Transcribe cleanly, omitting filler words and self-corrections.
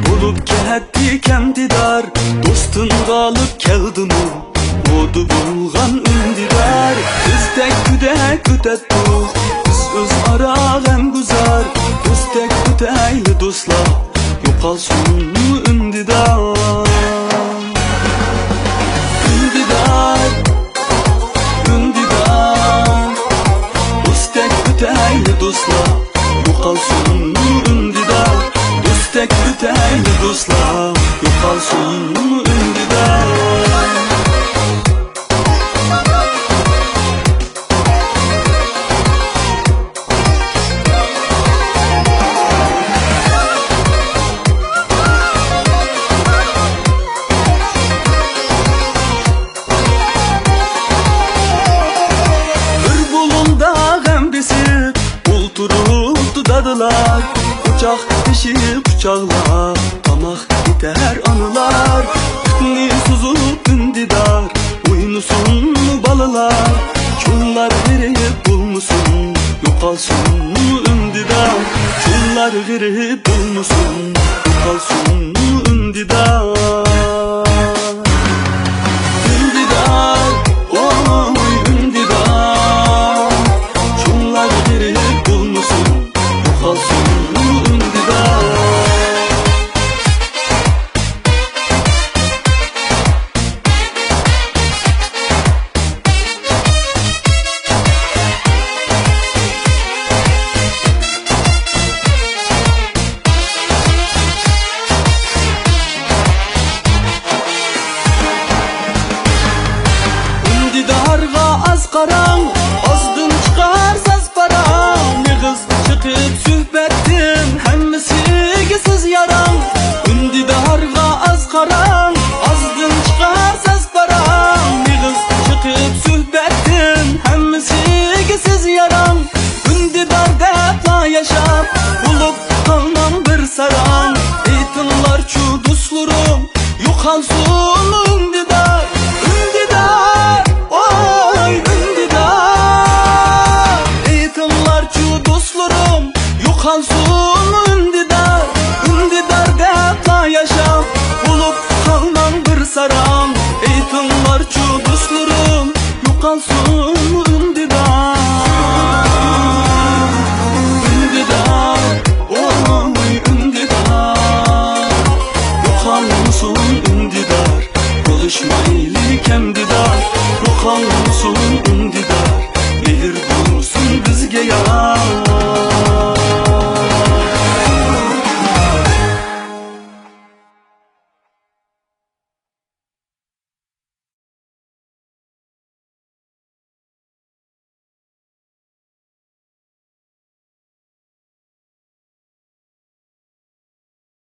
Bulup ketdi kemdidar, dostun kalıp kağıdını modu bulgan ündidar. Bizdek güdek güdettik, biz öz ara hem güzar. Bizdek güdeyli dostlar, yokalsın ündidar. Ündidar, ündidar. Bizdek güdeyli dostlar, yokalsın ündidar. Bizdek güdeyli dostlar, yokalsın ündidar. Dadılar, uçak pişip uçakla tamak biter anılar. Tütni suzup ündidar, uynusun balılar. Çullar verip bulmuşsun, yokalsın ündidar. Çullar verip bulmuşsun, yokalsın ündidar. Ündidar, oy ündidar. Çullar verip bulmuşsun, yokalsın ündidar. Ündidarga az qaran, azdan çıkar saz paran. Ne kız çıkıp sühbettin, hemmisi siz yaran. Ündidarga az qaran, azdan çıkar saz paran. Ne kız çıkıp sühbettin, hemmisi siz yaran. Ündidar depla yaşap, bulup kalmam bir saran. Eytinlar çu dostlarım, yokalsın ündidar. Ündidar, oy ündidar. Eytinlar çu dostlarım, yokalsın ündidar. Ündidar depla yaşap, bulup kalmam bir saran. Eytinlar çu dostlarım, yokalsın ündidar. Ündidar, oy ündidar. Yokalsın ündidar, buluşmayı